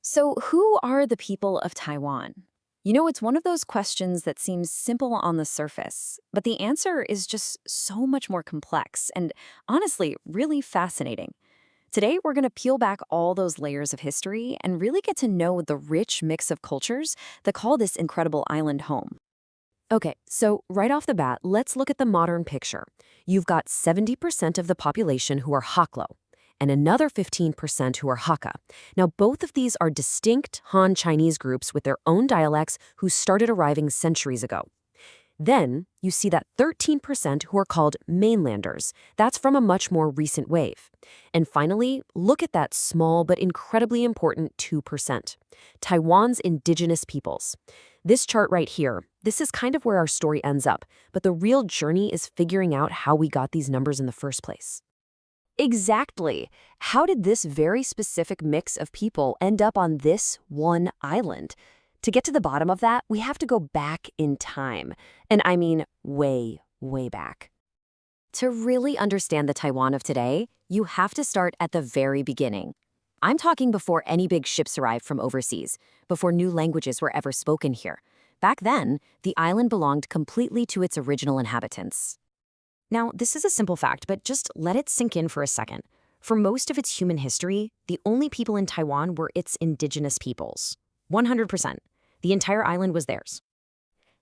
So, who are the people of Taiwan? It's one of those questions that seems simple on the surface, but the answer is just so much more complex and honestly, really fascinating. Today, we're going to peel back all those layers of history and really get to know the rich mix of cultures that call this incredible island home. Okay, so right off the bat, let's look at the modern picture. You've got 70% of the population who are Haklo, and another 15% who are Hakka. Now, both of these are distinct Han Chinese groups with their own dialects who started arriving centuries ago. Then, you see that 13% who are called mainlanders. That's from a much more recent wave. And finally, look at that small but incredibly important 2%. Taiwan's indigenous peoples. This chart right here, this is kind of where our story ends up, but the real journey is figuring out how we got these numbers in the first place. Exactly. How did this very specific mix of people end up on this one island? To get to the bottom of that, we have to go back in time. And I mean way, way back. To really understand the Taiwan of today, you have to start at the very beginning. I'm talking before any big ships arrived from overseas, before new languages were ever spoken here. Back then, the island belonged completely to its original inhabitants. Now, this is a simple fact, but just let it sink in for a second. For most of its human history, the only people in Taiwan were its indigenous peoples. 100%. The entire island was theirs.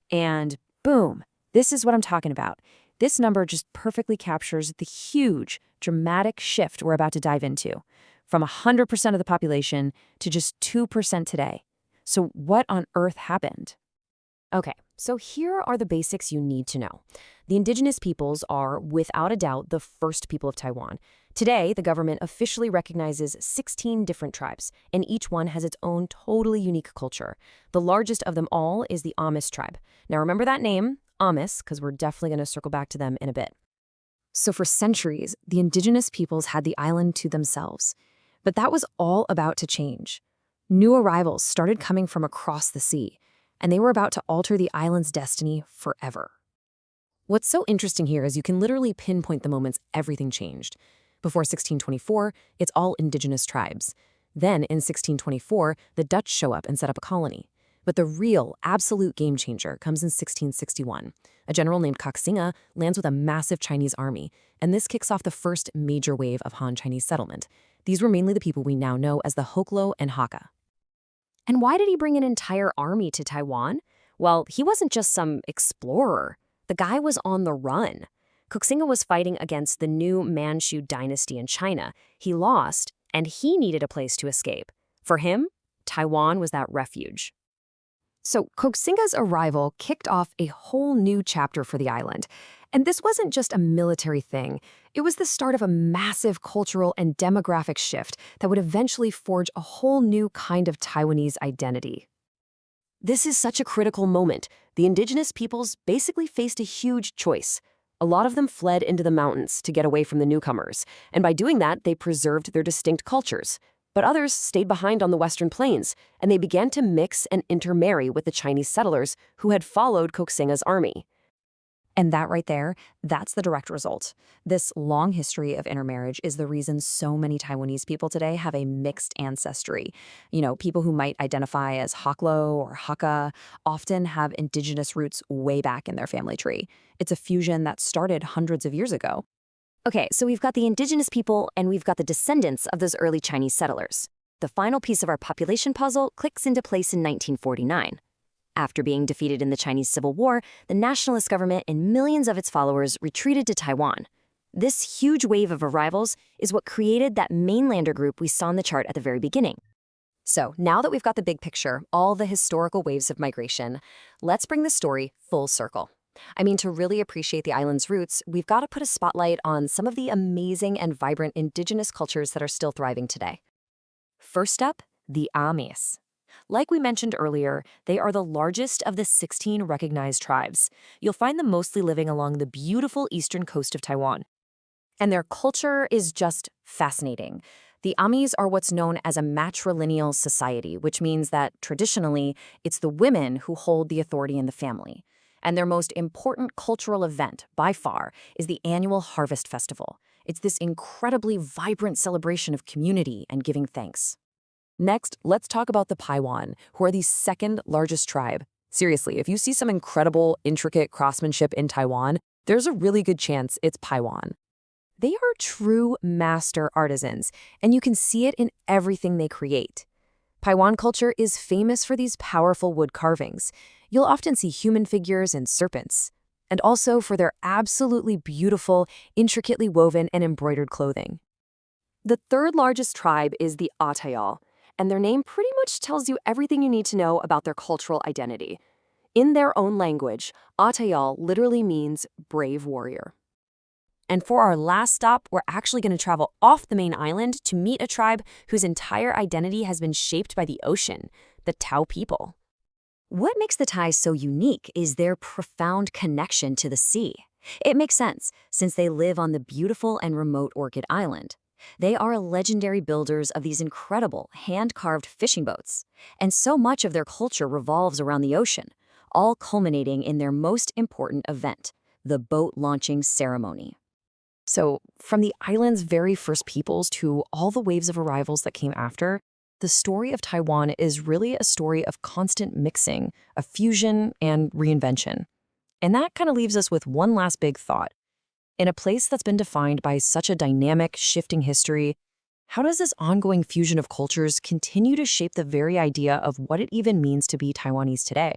And boom, this is what I'm talking about. This number just perfectly captures the huge, dramatic shift we're about to dive into, from 100% of the population to just 2% today. So what on earth happened? Okay, so here are the basics you need to know. The indigenous peoples are, without a doubt, the first people of Taiwan. Today, the government officially recognizes 16 different tribes, and each one has its own totally unique culture. The largest of them all is the Amis tribe. Now remember that name, Amis, because we're definitely going to circle back to them in a bit. So for centuries, the indigenous peoples had the island to themselves. But that was all about to change. New arrivals started coming from across the sea, and they were about to alter the island's destiny forever. What's so interesting here is you can literally pinpoint the moments everything changed. Before 1624, it's all indigenous tribes. Then, in 1624, the Dutch show up and set up a colony. But the real, absolute game changer comes in 1661. A general named Koxinga lands with a massive Chinese army, and this kicks off the first major wave of Han Chinese settlement. These were mainly the people we now know as the Hoklo and Hakka. And why did he bring an entire army to Taiwan? Well, he wasn't just some explorer. The guy was on the run. Koxinga was fighting against the new Manchu dynasty in China. He lost, and he needed a place to escape. For him, Taiwan was that refuge. So Koxinga's arrival kicked off a whole new chapter for the island. And this wasn't just a military thing. It was the start of a massive cultural and demographic shift that would eventually forge a whole new kind of Taiwanese identity. This is such a critical moment. The indigenous peoples basically faced a huge choice. A lot of them fled into the mountains to get away from the newcomers, and by doing that, they preserved their distinct cultures. But others stayed behind on the western plains, and they began to mix and intermarry with the Chinese settlers who had followed Koxinga's army. And that right there, that's the direct result. This long history of intermarriage is the reason so many Taiwanese people today have a mixed ancestry. People who might identify as Haklo or Hakka often have indigenous roots way back in their family tree. It's a fusion that started hundreds of years ago. Okay, so we've got the indigenous people and we've got the descendants of those early Chinese settlers. The final piece of our population puzzle clicks into place in 1949. After being defeated in the Chinese Civil War, the nationalist government and millions of its followers retreated to Taiwan. This huge wave of arrivals is what created that mainlander group we saw in the chart at the very beginning. So now that we've got the big picture, all the historical waves of migration, let's bring the story full circle. To really appreciate the island's roots, we've got to put a spotlight on some of the amazing and vibrant indigenous cultures that are still thriving today. First up, the Amis. Like we mentioned earlier, they are the largest of the 16 recognized tribes. You'll find them mostly living along the beautiful eastern coast of Taiwan. And their culture is just fascinating. The Amis are what's known as a matrilineal society, which means that traditionally, it's the women who hold the authority in the family. And their most important cultural event, by far, is the annual Harvest Festival. It's this incredibly vibrant celebration of community and giving thanks. Next, let's talk about the Paiwan, who are the second largest tribe. Seriously, if you see some incredible, intricate craftsmanship in Taiwan, there's a really good chance it's Paiwan. They are true master artisans, and you can see it in everything they create. Paiwan culture is famous for these powerful wood carvings. You'll often see human figures and serpents, and also for their absolutely beautiful, intricately woven and embroidered clothing. The third largest tribe is the Atayal, and their name pretty much tells you everything you need to know about their cultural identity. In their own language, Atayal literally means brave warrior. And for our last stop, we're actually going to travel off the main island to meet a tribe whose entire identity has been shaped by the ocean, the Tao people. What makes the Thais so unique is their profound connection to the sea. It makes sense, since they live on the beautiful and remote Orchid Island. They are legendary builders of these incredible hand-carved fishing boats, and so much of their culture revolves around the ocean, all culminating in their most important event, the boat launching ceremony. So, from the island's very first peoples to all the waves of arrivals that came after, the story of Taiwan is really a story of constant mixing, of fusion and reinvention. And that kind of leaves us with one last big thought. In a place that's been defined by such a dynamic, shifting history, how does this ongoing fusion of cultures continue to shape the very idea of what it even means to be Taiwanese today?